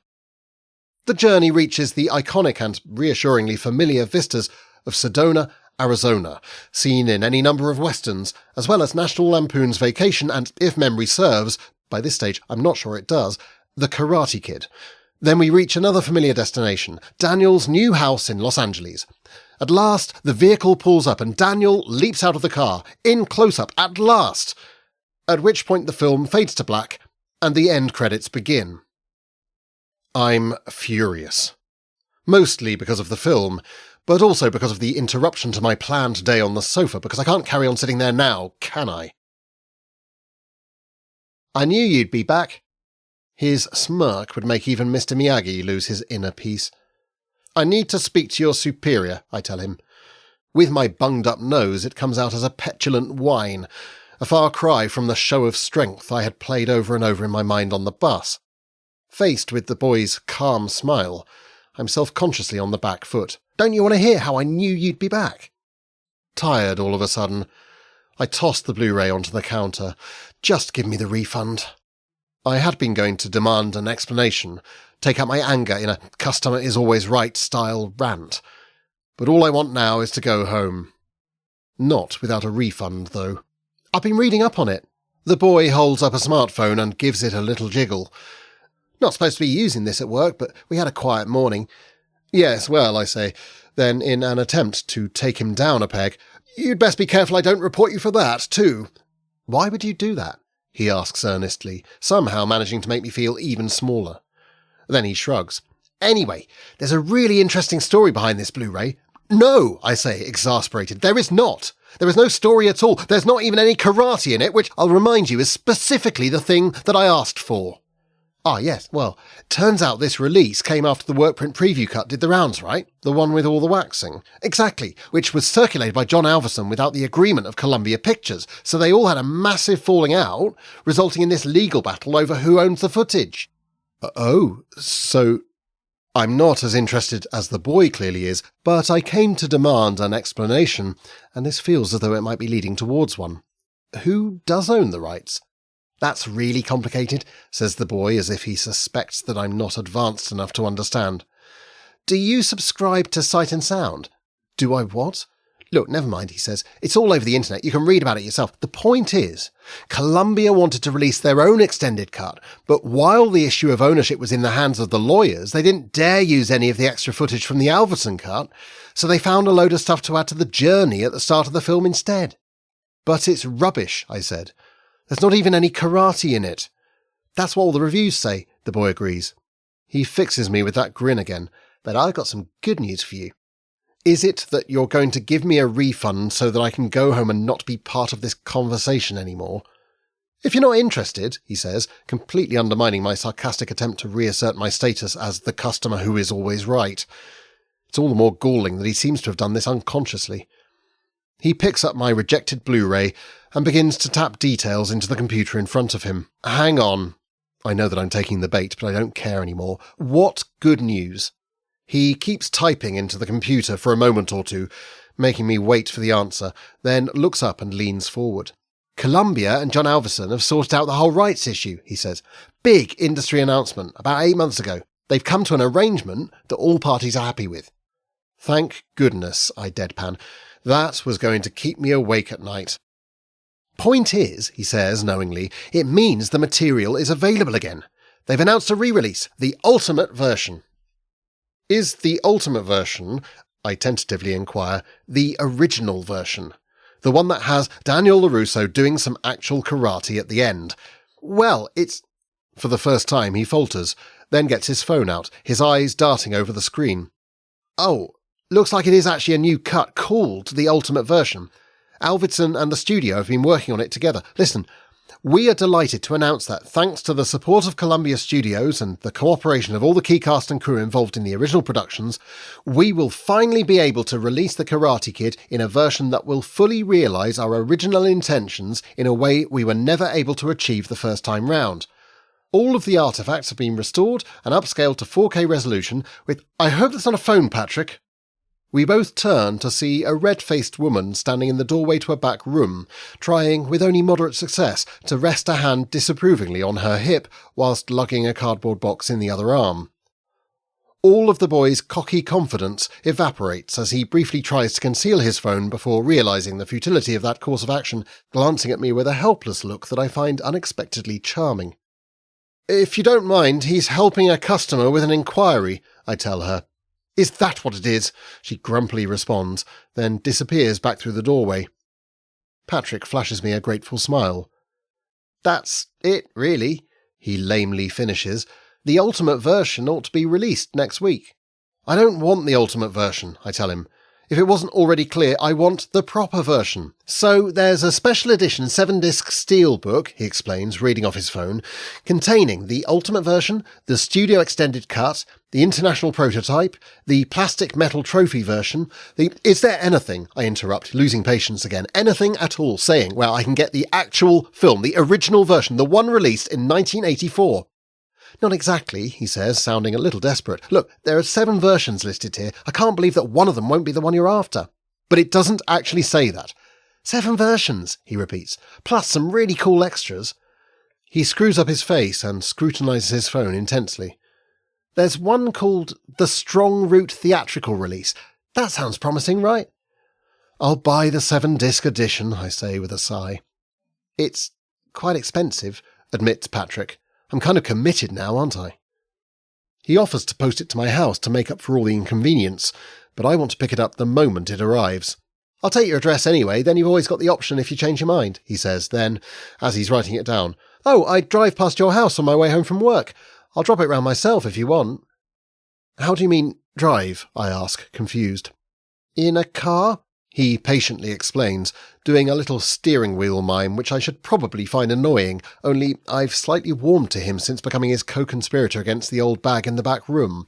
The journey reaches the iconic and reassuringly familiar vistas of Sedona, Arizona, seen in any number of westerns, as well as National Lampoon's Vacation and, if memory serves, by this stage I'm not sure it does, The Karate Kid. Then we reach another familiar destination, Daniel's new house in Los Angeles. At last, the vehicle pulls up and Daniel leaps out of the car, in close-up, at last! At which point the film fades to black, and the end credits begin. I'm furious. Mostly because of the film, but also because of the interruption to my planned day on the sofa, because I can't carry on sitting there now, can I? I knew you'd be back. His smirk would make even Mr. Miyagi lose his inner peace. I need to speak to your superior, I tell him. With my bunged-up nose, it comes out as a petulant whine, a far cry from the show of strength I had played over and over in my mind on the bus. Faced with the boy's calm smile, I'm self-consciously on the back foot. Don't you want to hear how I knew you'd be back? Tired all of a sudden, I tossed the Blu-ray onto the counter. Just give me the refund. I had been going to demand an explanation, take out my anger in a customer is always right style rant. But all I want now is to go home. Not without a refund, though. I've been reading up on it. The boy holds up a smartphone and gives it a little jiggle. Not supposed to be using this at work, but we had a quiet morning. Yes, well, I say. Then, in an attempt to take him down a peg, you'd best be careful I don't report you for that, too. Why would you do that? he asks earnestly, somehow managing to make me feel even smaller. Then he shrugs. Anyway, there's a really interesting story behind this Blu-ray. No, I say, exasperated. There is not. There is no story at all. There's not even any karate in it, which, I'll remind you, is specifically the thing that I asked for. Ah, yes, well, turns out this release came after the workprint preview cut did the rounds, right? The one with all the waxing. Exactly, which was circulated by John Alverson without the agreement of Columbia Pictures, so they all had a massive falling out, resulting in this legal battle over who owns the footage. Oh, so I'm not as interested as the boy clearly is, but I came to demand an explanation, and this feels as though it might be leading towards one. Who does own the rights? That's really complicated, says the boy as if he suspects that I'm not advanced enough to understand. Do you subscribe to Sight and Sound? Do I what? Look, never mind, he says. It's all over the internet. You can read about it yourself. The point is, Columbia wanted to release their own extended cut, but while the issue of ownership was in the hands of the lawyers, they didn't dare use any of the extra footage from the Alverson cut, so they found a load of stuff to add to the journey at the start of the film instead. But it's rubbish, I said. There's not even any karate in it. That's what all the reviews say, the boy agrees. He fixes me with that grin again. But I've got some good news for you. Is it that you're going to give me a refund so that I can go home and not be part of this conversation anymore? If you're not interested, he says, completely undermining my sarcastic attempt to reassert my status as the customer who is always right. It's all the more galling that he seems to have done this unconsciously. He picks up my rejected Blu-ray and begins to tap details into the computer in front of him. Hang on. I know that I'm taking the bait, but I don't care anymore. What good news? He keeps typing into the computer for a moment or two, making me wait for the answer, then looks up and leans forward. Columbia and John Alverson have sorted out the whole rights issue, he says. Big industry announcement, about 8 months ago. They've come to an arrangement that all parties are happy with. Thank goodness, I deadpan. That was going to keep me awake at night. Point is, he says knowingly, it means the material is available again. They've announced a re-release, the ultimate version. Is the ultimate version, I tentatively inquire, the original version? The one that has Daniel LaRusso doing some actual karate at the end? Well, it's... For the first time he falters, then gets his phone out, his eyes darting over the screen. Oh, looks like it is actually a new cut called the Ultimate Version. Alverson and the studio have been working on it together. Listen, we are delighted to announce that thanks to the support of Columbia Studios and the cooperation of all the key cast and crew involved in the original productions, we will finally be able to release The Karate Kid in a version that will fully realise our original intentions in a way we were never able to achieve the first time round. All of the artefacts have been restored and upscaled to 4K resolution with... I hope that's not a phone, Patrick. We both turn to see a red-faced woman standing in the doorway to a back room, trying, with only moderate success, to rest a hand disapprovingly on her hip whilst lugging a cardboard box in the other arm. All of the boy's cocky confidence evaporates as he briefly tries to conceal his phone before realising the futility of that course of action, glancing at me with a helpless look that I find unexpectedly charming. If you don't mind, he's helping a customer with an inquiry, I tell her. Is that what it is? She grumpily responds, then disappears back through the doorway. Patrick flashes me a grateful smile. That's it, really, he lamely finishes. The ultimate version ought to be released next week. I don't want the ultimate version, I tell him. If it wasn't already clear, I want the proper version. So there's a special edition 7-disc steel book, he explains, reading off his phone, containing the ultimate version, the studio extended cut, the international prototype, the plastic metal trophy version, the... Is there anything, I interrupt, losing patience again, anything at all saying where I can get the actual film, the original version, the one released in 1984? Not exactly, he says, sounding a little desperate. Look, there are 7 versions listed here. I can't believe that one of them won't be the one you're after. But it doesn't actually say that. 7 versions, he repeats, plus some really cool extras. He screws up his face and scrutinises his phone intensely. There's one called the Strong Route Theatrical Release. That sounds promising, right? I'll buy the 7-disc edition, I say with a sigh. It's quite expensive, admits Patrick. I'm kind of committed now, aren't I? He offers to post it to my house to make up for all the inconvenience, but I want to pick it up the moment it arrives. "I'll take your address anyway, then you've always got the option if you change your mind," he says, then, as he's writing it down, "Oh, I drive past your house on my way home from work. I'll drop it round myself if you want." "How do you mean, drive?" I ask, confused. "In a car?" he patiently explains, doing a little steering wheel mime which I should probably find annoying, only I've slightly warmed to him since becoming his co-conspirator against the old bag in the back room.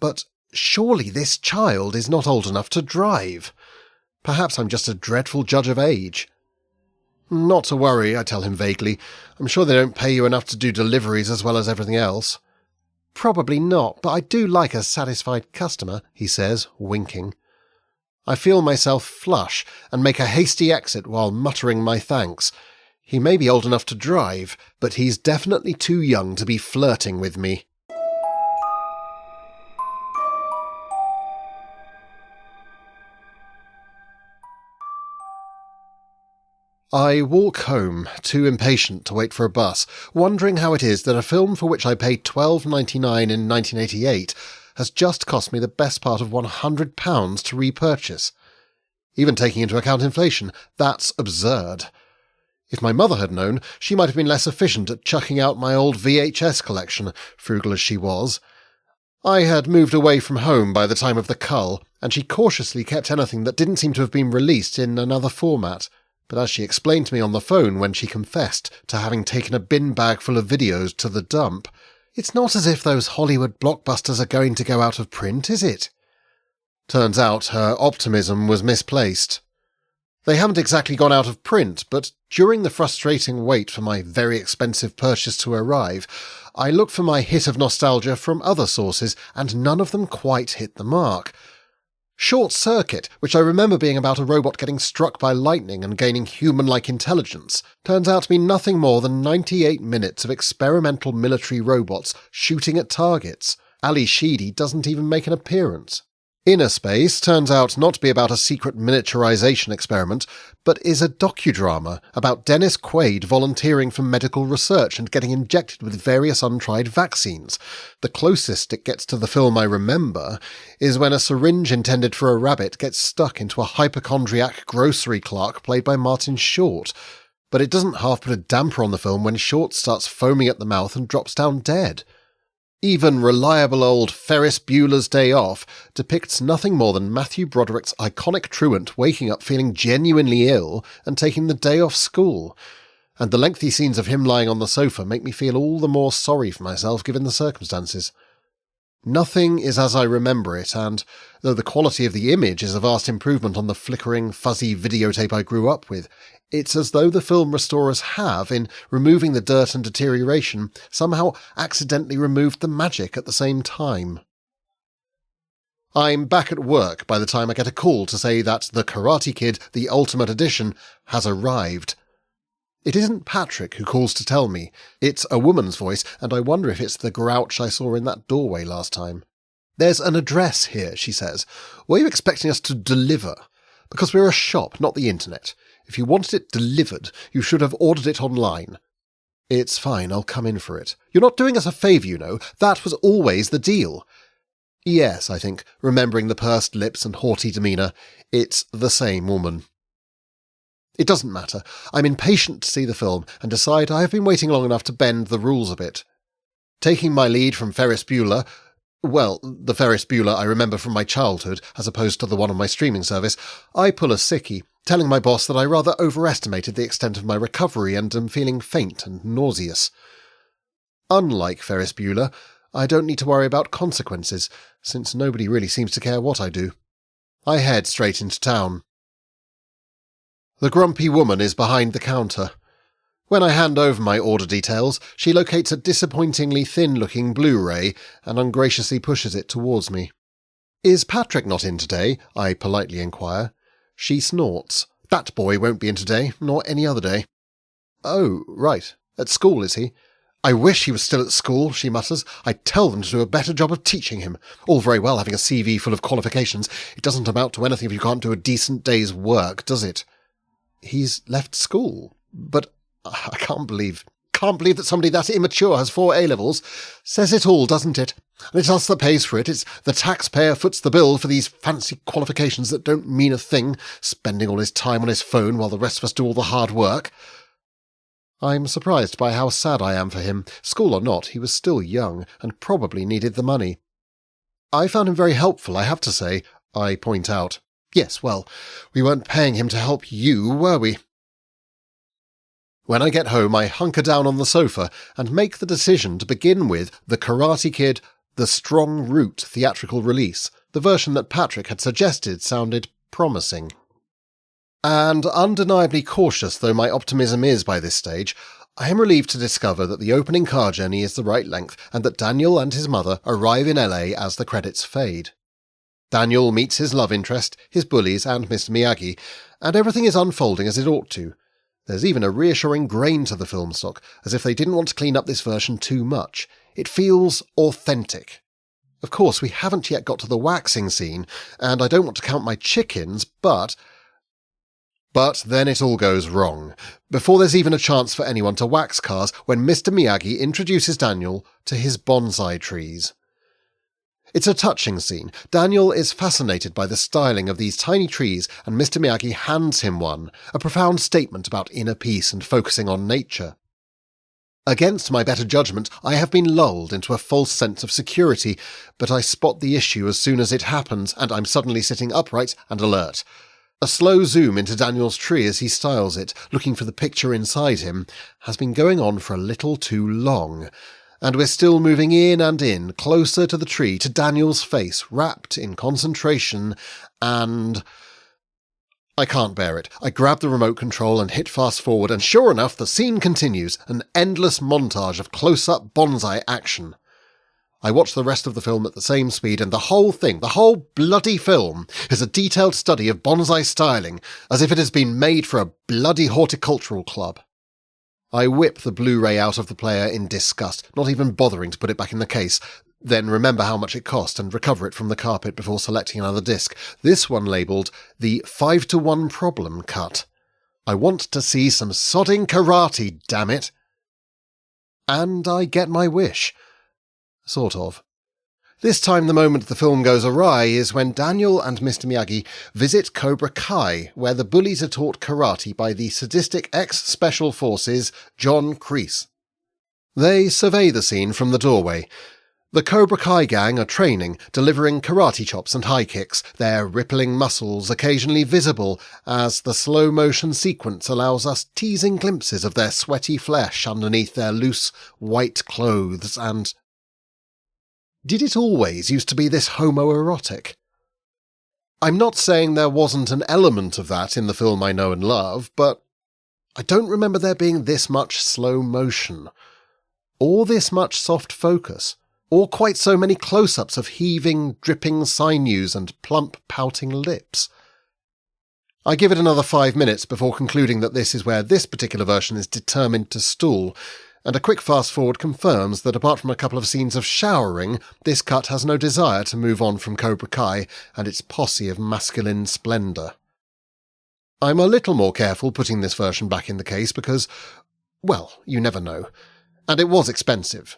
But surely this child is not old enough to drive. Perhaps I'm just a dreadful judge of age. "Not to worry," I tell him vaguely. "I'm sure they don't pay you enough to do deliveries as well as everything else." "Probably not, but I do like a satisfied customer," he says, winking. I feel myself flush and make a hasty exit while muttering my thanks. He may be old enough to drive, but he's definitely too young to be flirting with me. I walk home, too impatient to wait for a bus, wondering how it is that a film for which I paid $12.99 in 1988 has just cost me the best part of £100 to repurchase. Even taking into account inflation, that's absurd. If my mother had known, she might have been less efficient at chucking out my old VHS collection, frugal as she was. I had moved away from home by the time of The Cull, and she cautiously kept anything that didn't seem to have been released in another format. But as she explained to me on the phone when she confessed to having taken a bin bag full of videos to the dump, it's not as if those Hollywood blockbusters are going to go out of print, is it? Turns out her optimism was misplaced. They haven't exactly gone out of print, but during the frustrating wait for my very expensive purchase to arrive, I looked for my hit of nostalgia from other sources, and none of them quite hit the mark. Short Circuit, which I remember being about a robot getting struck by lightning and gaining human-like intelligence, turns out to be nothing more than 98 minutes of experimental military robots shooting at targets. Ali Sheedy doesn't even make an appearance. Inner Space turns out not to be about a secret miniaturization experiment, but is a docudrama about Dennis Quaid volunteering for medical research and getting injected with various untried vaccines. The closest it gets to the film I remember is when a syringe intended for a rabbit gets stuck into a hypochondriac grocery clerk played by Martin Short. But it doesn't half put a damper on the film when Short starts foaming at the mouth and drops down dead. Even reliable old Ferris Bueller's Day Off depicts nothing more than Matthew Broderick's iconic truant waking up feeling genuinely ill and taking the day off school. And the lengthy scenes of him lying on the sofa make me feel all the more sorry for myself given the circumstances. Nothing is as I remember it, and though the quality of the image is a vast improvement on the flickering, fuzzy videotape I grew up with, it's as though the film restorers have, in removing the dirt and deterioration, somehow accidentally removed the magic at the same time. I'm back at work by the time I get a call to say that The Karate Kid, the Ultimate Edition, has arrived. It isn't Patrick who calls to tell me. It's a woman's voice, and I wonder if it's the grouch I saw in that doorway last time. "There's an address here," she says. "Were you expecting us to deliver? Because we're a shop, not the internet. If you wanted it delivered, you should have ordered it online." "It's fine, I'll come in for it." "You're not doing us a favour, you know. That was always the deal." "Yes," I think, remembering the pursed lips and haughty demeanour. It's the same woman. It doesn't matter. I'm impatient to see the film and decide I have been waiting long enough to bend the rules a bit. Taking my lead from Ferris Bueller, well, the Ferris Bueller I remember from my childhood as opposed to the one on my streaming service, I pull a sickie, telling my boss that I rather overestimated the extent of my recovery and am feeling faint and nauseous. Unlike Ferris Bueller, I don't need to worry about consequences, since nobody really seems to care what I do. I head straight into town. The grumpy woman is behind the counter. When I hand over my order details, she locates a disappointingly thin-looking Blu-ray and ungraciously pushes it towards me. "Is Patrick not in today?" I politely inquire. She snorts. "That boy won't be in today, nor any other day." "Oh, right. At school, is he?" "I wish he was still at school," she mutters. "I'd tell them to do a better job of teaching him. All very well having a CV full of qualifications. It doesn't amount to anything if you can't do a decent day's work, does it?" "He's left school? But I can't believe..." can't believe that somebody that immature has 4 A-levels. Says it all, doesn't it? And it's us that pays for it. It's the taxpayer foots the bill for these fancy qualifications that don't mean a thing, spending all his time on his phone while the rest of us do all the hard work. I'm surprised by how sad I am for him. School or not, he was still young and probably needed the money. I found him very helpful, I have to say, I point out. Yes, well, we weren't paying him to help you, were we? When I get home, I hunker down on the sofa and make the decision to begin with The Karate Kid, The Strong Root theatrical release. The version that Patrick had suggested sounded promising. And undeniably cautious though my optimism is by this stage, I am relieved to discover that the opening car journey is the right length and that Daniel and his mother arrive in LA as the credits fade. Daniel meets his love interest, his bullies and Mr. Miyagi, and everything is unfolding as it ought to. There's even a reassuring grain to the film stock, as if they didn't want to clean up this version too much. It feels authentic. Of course, we haven't yet got to the waxing scene, and I don't want to count my chickens, but then it all goes wrong, before there's even a chance for anyone to wax cars when Mr. Miyagi introduces Daniel to his bonsai trees. It's a touching scene. Daniel is fascinated by the styling of these tiny trees, and Mr. Miyagi hands him one, a profound statement about inner peace and focusing on nature. Against my better judgment, I have been lulled into a false sense of security, but I spot the issue as soon as it happens, and I'm suddenly sitting upright and alert. A slow zoom into Daniel's tree, as he styles it, looking for the picture inside him, has been going on for a little too long, and we're still moving in, closer to the tree, to Daniel's face, wrapped in concentration, and I can't bear it. I grab the remote control and hit fast forward, and sure enough, the scene continues, an endless montage of close-up bonsai action. I watch the rest of the film at the same speed, and the whole bloody film, is a detailed study of bonsai styling, as if it has been made for a bloody horticultural club. I whip the Blu-ray out of the player in disgust, not even bothering to put it back in the case, then remember how much it cost and recover it from the carpet before selecting another disc, this one labelled the 5-to-1 problem cut. I want to see some sodding karate, damn it! And I get my wish. Sort of. This time the moment the film goes awry is when Daniel and Mr. Miyagi visit Cobra Kai, where the bullies are taught karate by the sadistic ex-Special Forces John Kreese. They survey the scene from the doorway. The Cobra Kai gang are training, delivering karate chops and high kicks, their rippling muscles occasionally visible as the slow-motion sequence allows us teasing glimpses of their sweaty flesh underneath their loose, white clothes and... Did it always used to be this homoerotic? I'm not saying there wasn't an element of that in the film I know and love, but I don't remember there being this much slow motion, or this much soft focus, or quite so many close-ups of heaving, dripping sinews and plump, pouting lips. I give it another 5 minutes before concluding that this is where this particular version is determined to stall, and a quick fast-forward confirms that apart from a couple of scenes of showering, this cut has no desire to move on from Cobra Kai and its posse of masculine splendour. I'm a little more careful putting this version back in the case because, well, you never know. And it was expensive.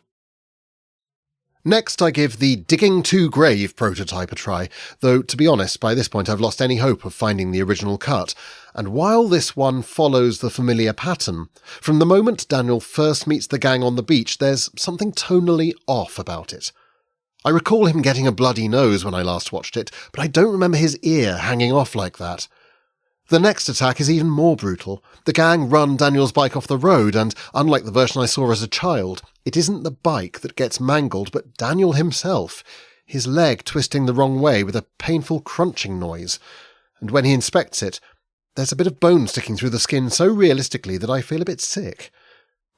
Next, I give the Digging to Grave prototype a try, though, to be honest, by this point I've lost any hope of finding the original cut, and while this one follows the familiar pattern, from the moment Daniel first meets the gang on the beach, there's something tonally off about it. I recall him getting a bloody nose when I last watched it, but I don't remember his ear hanging off like that. The next attack is even more brutal. The gang run Daniel's bike off the road, and unlike the version I saw as a child, it isn't the bike that gets mangled, but Daniel himself, his leg twisting the wrong way with a painful crunching noise. And when he inspects it, there's a bit of bone sticking through the skin so realistically that I feel a bit sick.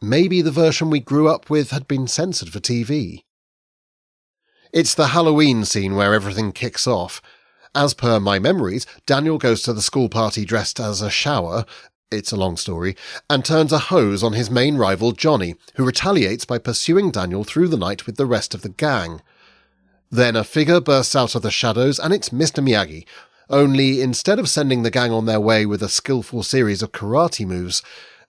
Maybe the version we grew up with had been censored for TV. It's the Halloween scene where everything kicks off. As per my memories, Daniel goes to the school party dressed as a shower, it's a long story, and turns a hose on his main rival Johnny, who retaliates by pursuing Daniel through the night with the rest of the gang. Then a figure bursts out of the shadows, and it's Mr. Miyagi, only instead of sending the gang on their way with a skillful series of karate moves,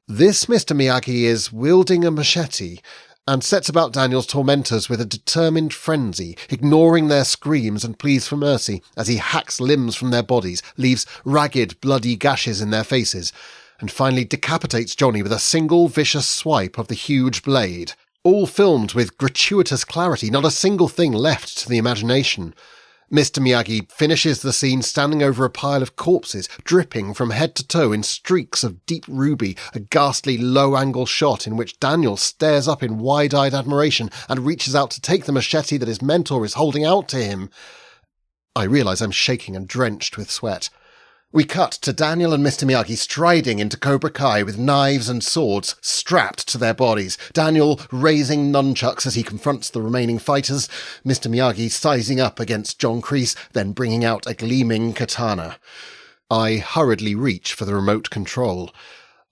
This Mr. Miyagi is wielding a machete and sets about Daniel's tormentors with a determined frenzy, ignoring their screams and pleas for mercy as he hacks limbs from their bodies, leaves ragged, bloody gashes in their faces, and finally decapitates Johnny with a single vicious swipe of the huge blade. All filmed with gratuitous clarity, not a single thing left to the imagination. Mr. Miyagi finishes the scene standing over a pile of corpses, dripping from head to toe in streaks of deep ruby, a ghastly low-angle shot in which Daniel stares up in wide-eyed admiration and reaches out to take the machete that his mentor is holding out to him. I realise I'm shaking and drenched with sweat. We cut to Daniel and Mr. Miyagi striding into Cobra Kai with knives and swords strapped to their bodies. Daniel raising nunchucks as he confronts the remaining fighters. Mr. Miyagi sizing up against John Kreese, then bringing out a gleaming katana. I hurriedly reach for the remote control.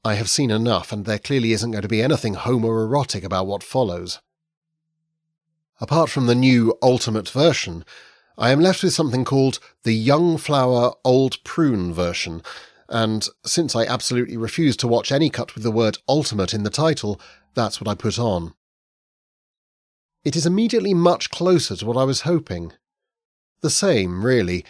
I have seen enough, and there clearly isn't going to be anything homoerotic about what follows. Apart from the new Ultimate version, I am left with something called the Young Flower Old Prune version, and since I absolutely refuse to watch any cut with the word ultimate in the title, that's what I put on. It is immediately much closer to what I was hoping. The same, really,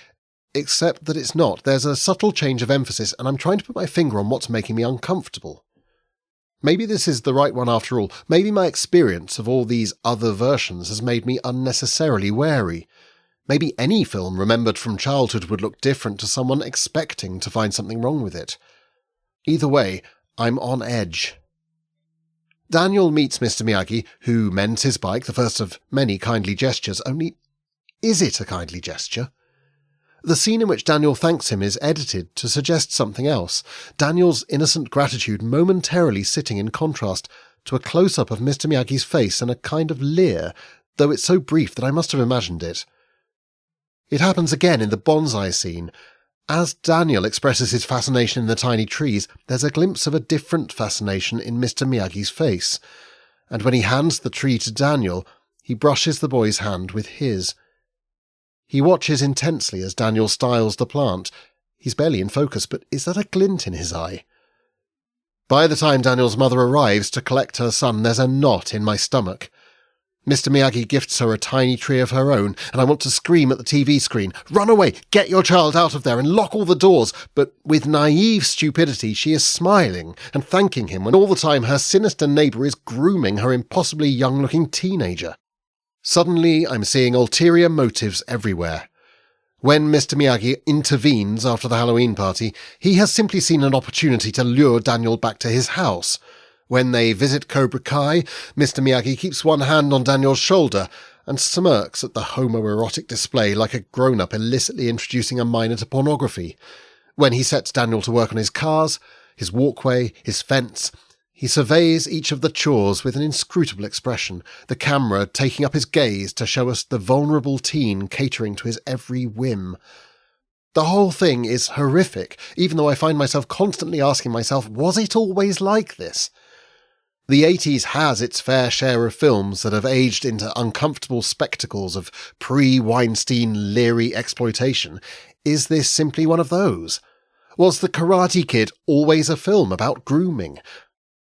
except that it's not. There's a subtle change of emphasis, and I'm trying to put my finger on what's making me uncomfortable. Maybe this is the right one after all. Maybe my experience of all these other versions has made me unnecessarily wary. Maybe any film remembered from childhood would look different to someone expecting to find something wrong with it. Either way, I'm on edge. Daniel meets Mr. Miyagi, who mends his bike, the first of many kindly gestures, only is it a kindly gesture? The scene in which Daniel thanks him is edited to suggest something else, Daniel's innocent gratitude momentarily sitting in contrast to a close-up of Mr. Miyagi's face and a kind of leer, though it's so brief that I must have imagined it. It happens again in the bonsai scene. As Daniel expresses his fascination in the tiny trees, there's a glimpse of a different fascination in Mr. Miyagi's face, and when he hands the tree to Daniel, he brushes the boy's hand with his. He watches intensely as Daniel styles the plant. He's barely in focus, but is that a glint in his eye? By the time Daniel's mother arrives to collect her son, there's a knot in my stomach. Mr. Miyagi gifts her a tiny tree of her own, and I want to scream at the TV screen, "Run away! Get your child out of there and lock all the doors!" But with naive stupidity she is smiling and thanking him when all the time her sinister neighbour is grooming her impossibly young-looking teenager. Suddenly I'm seeing ulterior motives everywhere. When Mr. Miyagi intervenes after the Halloween party, he has simply seen an opportunity to lure Daniel back to his house. When they visit Cobra Kai, Mr. Miyagi keeps one hand on Daniel's shoulder and smirks at the homoerotic display like a grown-up illicitly introducing a minor to pornography. When he sets Daniel to work on his cars, his walkway, his fence, he surveys each of the chores with an inscrutable expression, the camera taking up his gaze to show us the vulnerable teen catering to his every whim. The whole thing is horrific, even though I find myself constantly asking myself, was it always like this? The 80s has its fair share of films that have aged into uncomfortable spectacles of pre-Weinstein leery exploitation. Is this simply one of those? Was The Karate Kid always a film about grooming?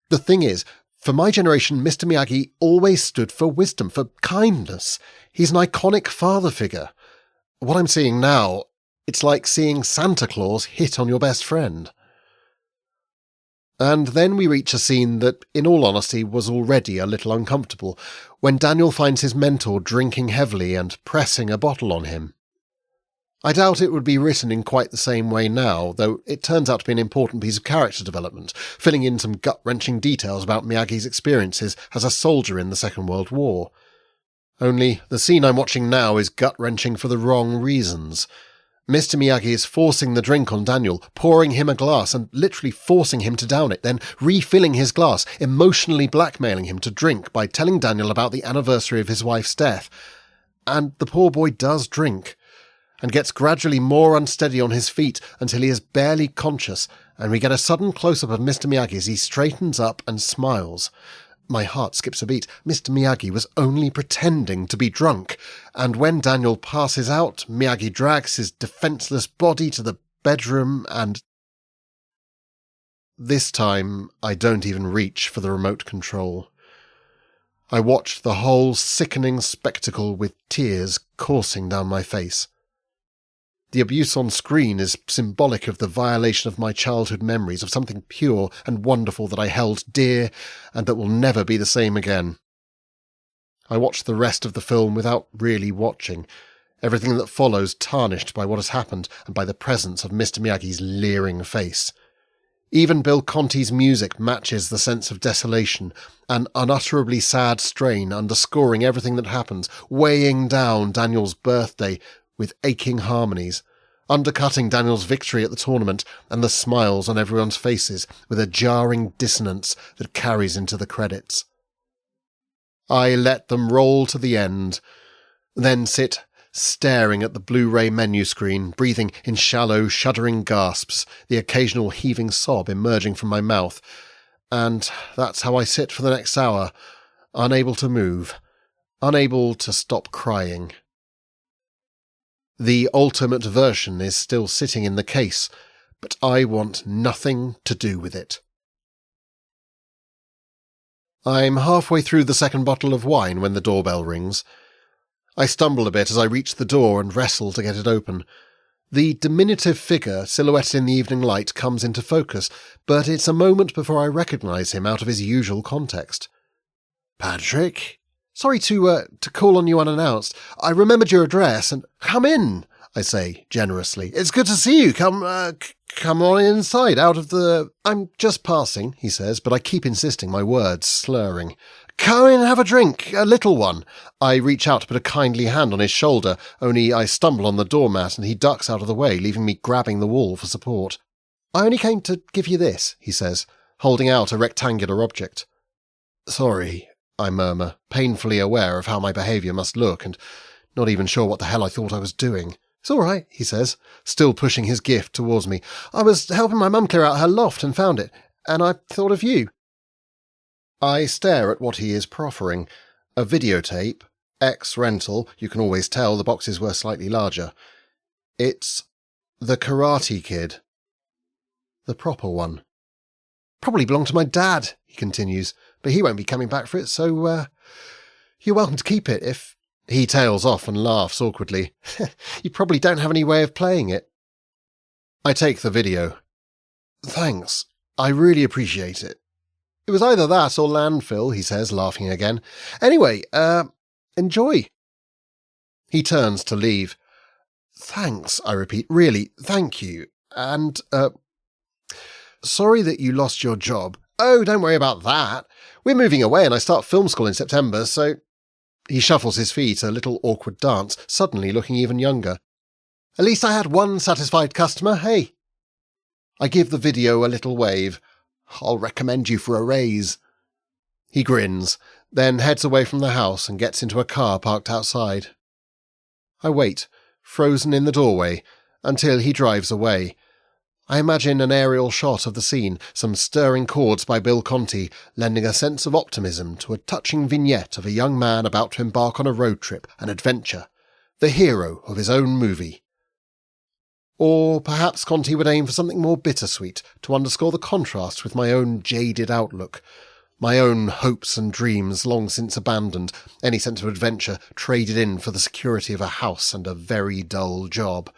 The thing is, for my generation, Mr. Miyagi always stood for wisdom, for kindness. He's an iconic father figure. What I'm seeing now, it's like seeing Santa Claus hit on your best friend. And then we reach a scene that, in all honesty, was already a little uncomfortable, when Daniel finds his mentor drinking heavily and pressing a bottle on him. I doubt it would be written in quite the same way now, though it turns out to be an important piece of character development, filling in some gut-wrenching details about Miyagi's experiences as a soldier in the Second World War. Only, the scene I'm watching now is gut-wrenching for the wrong reasons. Mr. Miyagi is forcing the drink on Daniel, pouring him a glass and literally forcing him to down it, then refilling his glass, emotionally blackmailing him to drink by telling Daniel about the anniversary of his wife's death. And the poor boy does drink, and gets gradually more unsteady on his feet until he is barely conscious, and we get a sudden close-up of Mr. Miyagi as he straightens up and smiles. My heart skips a beat. Mr. Miyagi was only pretending to be drunk, and when Daniel passes out, Miyagi drags his defenceless body to the bedroom and... This time, I don't even reach for the remote control. I watched the whole sickening spectacle with tears coursing down my face. The abuse on screen is symbolic of the violation of my childhood memories of something pure and wonderful that I held dear and that will never be the same again. I watched the rest of the film without really watching, everything that follows tarnished by what has happened and by the presence of Mr. Miyagi's leering face. Even Bill Conti's music matches the sense of desolation, an unutterably sad strain underscoring everything that happens, weighing down Daniel's birthday with aching harmonies, undercutting Daniel's victory at the tournament and the smiles on everyone's faces with a jarring dissonance that carries into the credits. I let them roll to the end, then sit staring at the Blu-ray menu screen, breathing in shallow, shuddering gasps, the occasional heaving sob emerging from my mouth. And that's how I sit for the next hour, unable to move, unable to stop crying. The ultimate version is still sitting in the case, but I want nothing to do with it. I'm halfway through the second bottle of wine when the doorbell rings. I stumble a bit as I reach the door and wrestle to get it open. The diminutive figure silhouetted in the evening light comes into focus, but it's a moment before I recognise him out of his usual context. "Patrick? Sorry to call on you unannounced. I remembered your address and—" "Come in," I say generously. "It's good to see you. Come on inside, out of the—" "I'm just passing," he says, but I keep insisting, my words slurring. "Come in and have a drink, a little one." I reach out to put a kindly hand on his shoulder, only I stumble on the doormat and he ducks out of the way, leaving me grabbing the wall for support. "I only came to give you this," he says, holding out a rectangular object. "Sorry," I murmur, painfully aware of how my behaviour must look and not even sure what the hell I thought I was doing. "It's all right," he says, still pushing his gift towards me. "I was helping my mum clear out her loft and found it, and I thought of you." I stare at what he is proffering. A videotape, ex-rental, you can always tell the boxes were slightly larger. It's The Karate Kid. The proper one. "Probably belonged to my dad," he continues, "but he won't be coming back for it, so, you're welcome to keep it if—" He tails off and laughs awkwardly. "You probably don't have any way of playing it." I take the video. "Thanks. I really appreciate it." "It was either that or landfill," he says, laughing again. "Anyway, enjoy." He turns to leave. "Thanks," I repeat. "Really, thank you. And, sorry that you lost your job." "Oh, don't worry about that. We're moving away and I start film school in September, so—" He shuffles his feet, a little awkward dance, suddenly looking even younger. "At least I had one satisfied customer, hey?" I give the video a little wave. "I'll recommend you for a raise." He grins, then heads away from the house and gets into a car parked outside. I wait, frozen in the doorway, until he drives away. I imagine an aerial shot of the scene, some stirring chords by Bill Conti, lending a sense of optimism to a touching vignette of a young man about to embark on a road trip, an adventure, the hero of his own movie. Or perhaps Conti would aim for something more bittersweet, to underscore the contrast with my own jaded outlook, my own hopes and dreams long since abandoned, any sense of adventure traded in for the security of a house and a very dull job.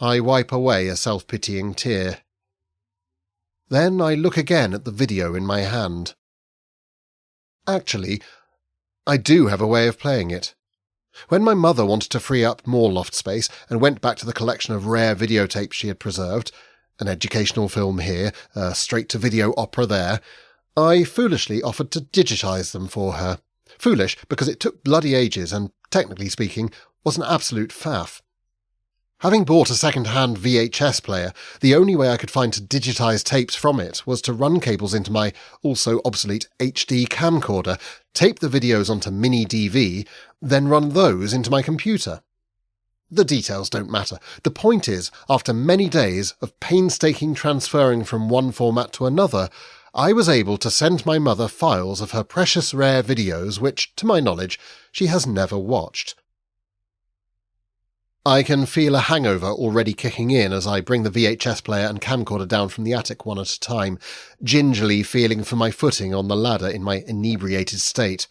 I wipe away a self-pitying tear. Then I look again at the video in my hand. Actually, I do have a way of playing it. When my mother wanted to free up more loft space and went back to the collection of rare videotapes she had preserved, an educational film here, a straight-to-video opera there, I foolishly offered to digitise them for her. Foolish because it took bloody ages and, technically speaking, was an absolute faff. Having bought a second-hand VHS player, the only way I could find to digitise tapes from it was to run cables into my, also obsolete, HD camcorder, tape the videos onto mini-DV, then run those into my computer. The details don't matter. The point is, after many days of painstaking transferring from one format to another, I was able to send my mother files of her precious rare videos which, to my knowledge, she has never watched. I can feel a hangover already kicking in as I bring the VHS player and camcorder down from the attic one at a time, gingerly feeling for my footing on the ladder in my inebriated state.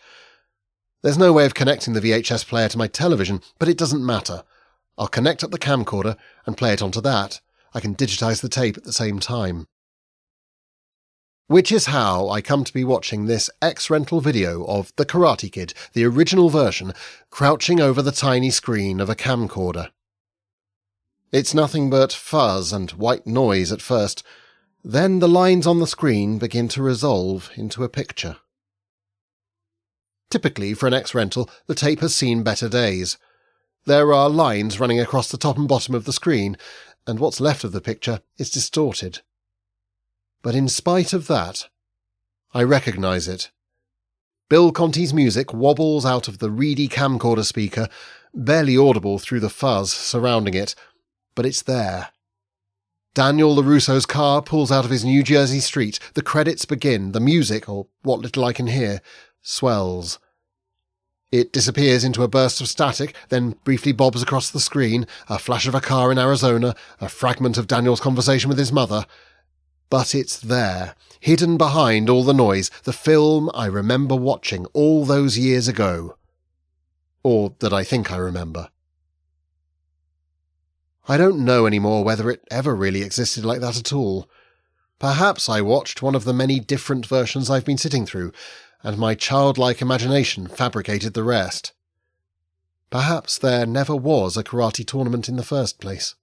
There's no way of connecting the VHS player to my television, but it doesn't matter. I'll connect up the camcorder and play it onto that. I can digitise the tape at the same time. Which is how I come to be watching this ex-rental video of The Karate Kid, the original version, crouching over the tiny screen of a camcorder. It's nothing but fuzz and white noise at first. Then the lines on the screen begin to resolve into a picture. Typically, for an ex-rental, the tape has seen better days. There are lines running across the top and bottom of the screen, and what's left of the picture is distorted. But in spite of that, I recognise it. Bill Conti's music wobbles out of the reedy camcorder speaker, barely audible through the fuzz surrounding it, but it's there. Daniel LaRusso's car pulls out of his New Jersey street, the credits begin, the music, or what little I can hear, swells. It disappears into a burst of static, then briefly bobs across the screen, a flash of a car in Arizona, a fragment of Daniel's conversation with his mother. But it's there, hidden behind all the noise, the film I remember watching all those years ago. Or that I think I remember. I don't know anymore whether it ever really existed like that at all. Perhaps I watched one of the many different versions I've been sitting through, and my childlike imagination fabricated the rest. Perhaps there never was a karate tournament in the first place.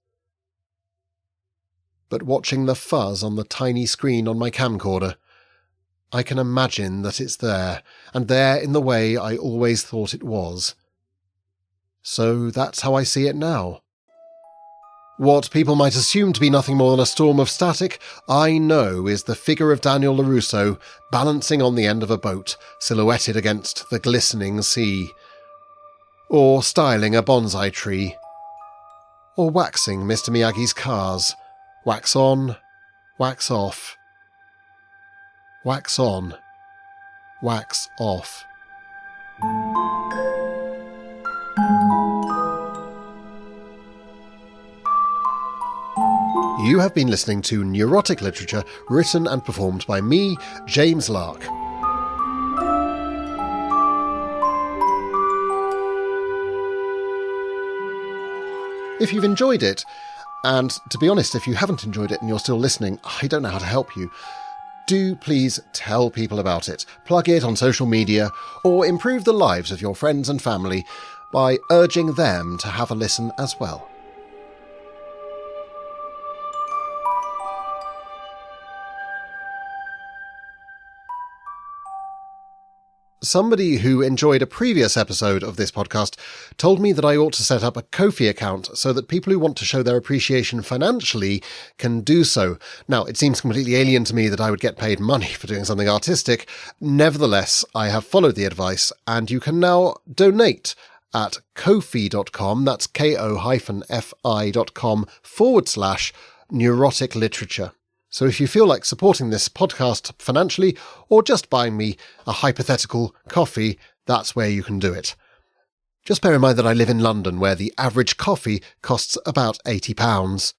But watching the fuzz on the tiny screen on my camcorder, I can imagine that it's there, and there in the way I always thought it was. So that's how I see it now. What people might assume to be nothing more than a storm of static, I know is the figure of Daniel LaRusso balancing on the end of a boat, silhouetted against the glistening sea. Or styling a bonsai tree. Or waxing Mr. Miyagi's cars. Wax on, wax off. Wax on, wax off. You have been listening to Neurotic Literature, written and performed by me, James Lark. If you've enjoyed it, and to be honest, if you haven't enjoyed it and you're still listening, I don't know how to help you. Do please tell people about it, plug it on social media, or improve the lives of your friends and family by urging them to have a listen as well. Somebody who enjoyed a previous episode of this podcast told me that I ought to set up a Ko-fi account so that people who want to show their appreciation financially can do so. Now, it seems completely alien to me that I would get paid money for doing something artistic. Nevertheless, I have followed the advice, and you can now donate at ko-fi.com, that's ko-fi.com/neurotic literature. So if you feel like supporting this podcast financially, or just buying me a hypothetical coffee, that's where you can do it. Just bear in mind that I live in London, where the average coffee costs about £80.